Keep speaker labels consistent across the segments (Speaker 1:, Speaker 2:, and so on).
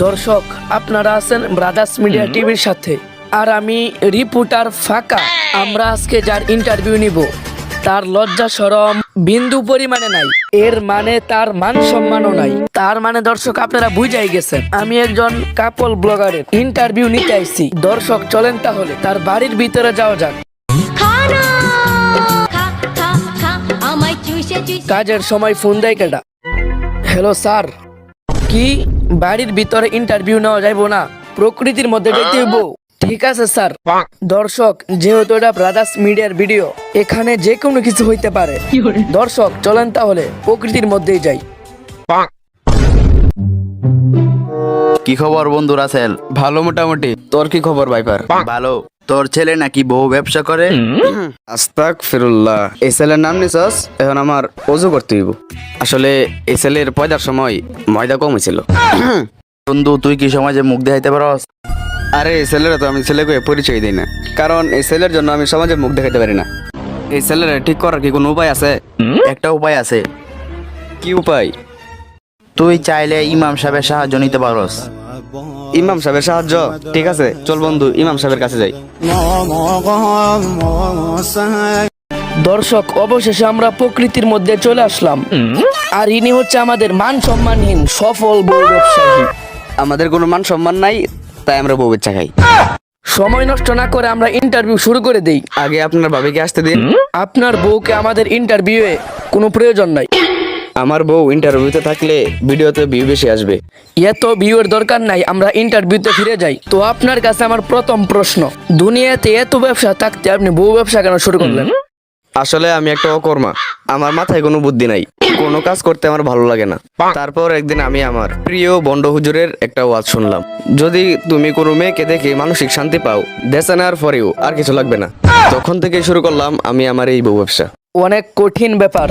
Speaker 1: দর্শক, আপনারা আছেন ব্রাদার্স মিডিয়া টিভির সাথে, আর আমি রিপোর্টার ফাঁকা। আমরা আজকে যার ইন্টারভিউ নিব তার লজ্জা শরম বিন্দু পরিমাণে নাই, এর মানে তার মান সম্মানও নাই। তার মানে দর্শক আপনারা বুঝাই গেছেন, আমি একজন কাপল ব্লগারের ইন্টারভিউ নিতে আইছি। দর্শক চলেন তাহলে তার বাড়ির ভিতরে যাওয়া যাক। কাজের সময় ফোন দেয় কেডা? হ্যালো স্যার, কি বাড়ির ভিতরে ইন্টারভিউ নেওয়া যাইবো না? প্রকৃতির মধ্যে যাইতে হইব? ঠিক আছে স্যার। দর্শক, যেহেতু এটা ব্রাদার্স মিডিয়ার ভিডিও, এখানে যে কোনো কিছু হইতে পারে। দর্শক চলেন তাহলে প্রকৃতির মধ্যেই যাই।
Speaker 2: কি খবর বন্ধু রাসেল?
Speaker 3: ভালো মোটামুটি। তোর কি খবর ভাইপার?
Speaker 2: ভালো। তোর ছেলে নাকি বউ ব্যবসা করে?
Speaker 3: আস্তাগফিরুল্লাহ। এই ছেলের নাম নিছস, এখন আমার ওযু করতে হইব। আসলে এই ছেলের পয়দার সময় ময়দা কম হয়েছিল।
Speaker 2: বন্ধু, তুই কি সমাজে মুখ দেখাইতে পারস?
Speaker 3: আরে এই ছেলেরা তো আমি ছেলেকে পরিচয় দিই না, কারণ এই ছেলের জন্য আমি সমাজে মুখ দেখাতে পারি না। এই ছেলেরা ঠিক করার কি কোনো উপায় আছে?
Speaker 2: একটা উপায় আছে।
Speaker 3: কি উপায়?
Speaker 2: তুই চাইলে ইমাম সাহেবের সাহায্য নিতে পারস।
Speaker 3: ইমাম সাহেবের সাহায্য? ঠিক আছে, চল বন্ধু ইমাম সাহেবের কাছে যাই।
Speaker 1: দর্শক, অবশেষে আমরা প্রকৃতির মধ্যে চলে আসলাম, আর ইনি হচ্ছে আমাদের মান সম্মানহীন সফল বউ ব্যবসায়ী।
Speaker 3: আমাদের কোনো মান সম্মান নাই, তাই আমরা বউ বাচ্চা খাই।
Speaker 1: সময় নষ্ট না করে আমরা ইন্টারভিউ শুরু করে দেই।
Speaker 3: আগে আপনার ভাবিকে আসতে দিন।
Speaker 1: আপনার বউকে আমাদের ইন্টারভিউয়ে কোনো প্রয়োজন নাই।
Speaker 3: আমার বউ ইন্টারভিউতে থাকলে ভিডিওতে ভিউ বেশি আসবে।
Speaker 1: এত ভিউয়ের দরকার নাই, আমরা ইন্টারভিউতে ফিরে যাই। তো আপনার কাছে আমার প্রথম প্রশ্ন, দুনিয়াতে এত ব্যবসা থাকতে আপনি বউ ব্যবসা কেন শুরু করলেন?
Speaker 3: আসলে আমি একটা অকর্মা, আমার মাথায় কোনো বুদ্ধি নাই, কোনো কাজ করতে আমার ভালো লাগে না। তারপর একদিন আমি আমার প্রিয় বন্ড হুজুরের একটা ওয়াজ শুনলাম, যদি তুমি কোনো মেয়েকে দেখে মানসিক শান্তি পাও, দেশে নেওয়ার পরেও আর কিছু লাগবে না। তখন থেকে শুরু করলাম আমি আমার এই বউ ব্যবসা।
Speaker 1: অনেক কঠিন ব্যাপার।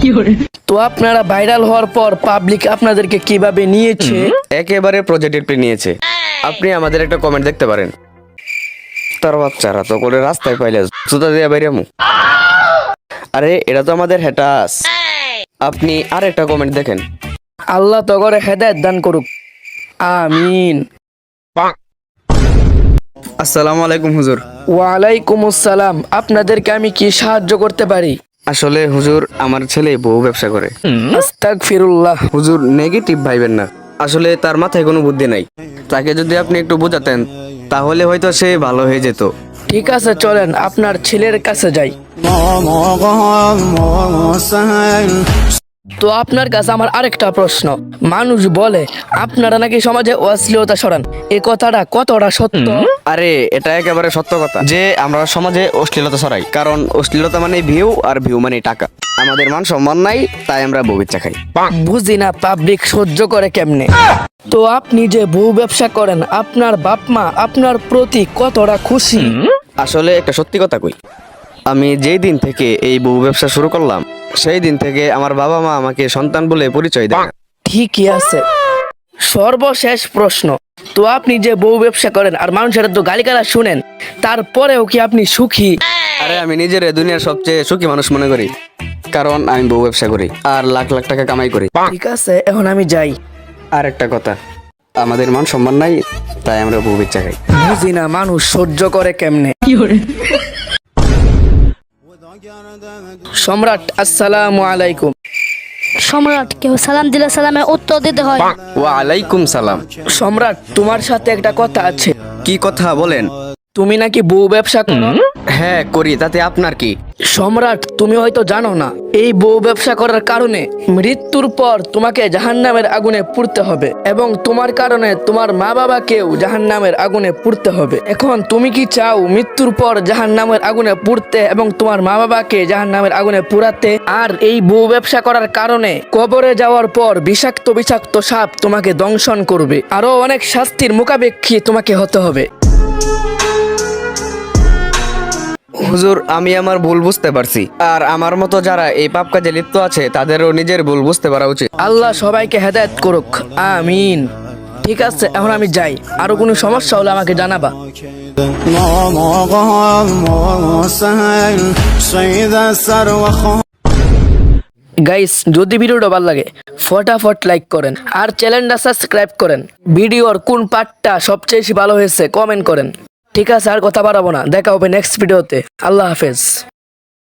Speaker 1: তো আপনারা ভাইরাল হওয়ার পর পাবলিক আপনাদেরকে কিভাবে নিয়েছে?
Speaker 3: একেবারে পজিটিভলি নিয়েছে। আপনি আমাদের একটা কমেন্ট দেখতে পারেন, তার বাচ্চারা তো করে রাস্তায় পাইলে জুতা দিয়ে বাইরে আমু। আরে এটা তো আমাদের হ্যাটাস। আপনি আর একটা কমেন্ট দেখেন,
Speaker 1: আল্লাহ তো করে হেদায়েত দান করুক, আমিন।
Speaker 3: আসসালামু আলাইকুম হুজুর।
Speaker 1: ওয়ালাইকুম আসসালাম। আপনাদেরকে আমি কি সাহায্য করতে পারি?
Speaker 3: আসলে হুজুর, আমার ছেলে বউ ব্যবসা করে।
Speaker 1: আস্তাগফিরুল্লাহ।
Speaker 3: হুজুর, নেগেটিভ ভাইবেন না, আসলে তার মাথায় কোনো বুদ্ধি নাই। তাকে যদি আপনি একটু বোঝাতেন তাহলে হয়তো সে ভালো হয়ে যেত।
Speaker 1: ঠিক আছে, চলেন আপনার ছেলের কাছে যাই। তো আপনার কাছে আমার আরেকটা প্রশ্ন, মানুষ বলে আপনারা নাকি সমাজে অশ্লীলতা ছড়ান, এ কথাটা কতটা সত্য?
Speaker 3: আরে এটা একেবারে সত্য কথা যে আমরা সমাজে অশ্লীলতা ছড়াই, কারণ অশ্লীলতা মানে ভিউ, আর ভিউ মানে টাকা। আমাদের মান সম্মান নাই, তাই আমরা বউ বাচ্চা খাই।
Speaker 1: বুঝি না পাবলিক সহ্য করে কেমনে। তো আপনি যে বউ ব্যবসা করেন, আপনার বাপ মা আপনার প্রতি কতটা খুশি?
Speaker 3: আসলে একটা সত্যি কথা কই, আমি যেই দিন থেকে এই বউ ব্যবসা শুরু করলাম, সেই দিন থেকে আমার বাবা মা আমাকে সন্তান বলে পরিচয় দেয় না।
Speaker 1: ঠিকই আছে। সর্বশেষ প্রশ্ন, তো আপনি যে বউ ব্যবসা করেন আর মানুষের তো গালিগালা শুনেন, তারপরেও কি আপনি সুখী?
Speaker 3: আরে আমি নিজের দুনিয়ার সবচেয়ে সুখী মানুষ মনে করি, কারণ আমি বউ ব্যবসা করি আর লাখ লাখ টাকা কামাই করি।
Speaker 1: ঠিক আছে, এখন আমি যাই।
Speaker 3: আর একটা কথা, আমাদের মান সম্মান নাই, তাই আমরা বউ বাচ্চা খাই।
Speaker 1: বুঝি না মানুষ সহ্য করে কেমনে। সম্রাট, আসসালামু আলাইকুম।
Speaker 4: সম্রাট, কেউ সালাম দিলে সালামের উত্তর দিতে হয়।
Speaker 3: ওয়ালাইকুম সালাম।
Speaker 1: সম্রাট, তোমার সাথে একটা কথা আছে।
Speaker 3: কি কথা বলেন?
Speaker 1: তুমি নাকি বউ ব্যবসা করো?
Speaker 3: হ্যাঁ করি, তাতে আপনার কি?
Speaker 1: সম্রাট, তুমি হয়তো জানো না, এই বউ ব্যবসা করার কারণে মৃত্যুর পর তোমাকে জাহান্নামের আগুনে পুড়তে হবে, এবং তোমার কারণে তোমার মা বাবাকেও জাহান্নামের আগুনে পুড়তে হবে। এখন তুমি কি চাও মৃত্যুর পর জাহান্নামের আগুনে পুড়তে এবং তোমার মা বাবাকে জাহান্নামের আগুনে পুড়াতে? আর এই বউ ব্যবসা করার কারণে কবরে যাওয়ার পর বিষাক্ত বিষাক্ত সাপ তোমাকে দংশন করবে, আরো অনেক শাস্তির মুখাপেক্ষী তোমাকে হতে হবে।
Speaker 3: হুজুর, আমি আমার ভুল বুঝতে পারছি, আর আমার মতো যারা এই পাপ কাজে লিপ্ত আছে তাদেরও নিজের ভুল বুঝতে পারা উচিত।
Speaker 1: আল্লাহ সবাইকে হেদায়েত করুক, আমিন। ঠিক আছে, এখন আমি যাই। আরো কোনো সমস্যা হলে আমাকে জানাবা। গাইস যদি ভিডিওটা ভালো লাগে ফটাফট লাইক করেন আর চ্যানেলটা সাবস্ক্রাইব করেন। ভিডিওর কোন পার্টটা সবচেয়ে বেশি ভালো হয়েছে কমেন্ট করেন। ঠিক আছে, আর কথা বাড়াবো না, দেখা হবে নেক্সট ভিডিওতে। আল্লাহ হাফেজ।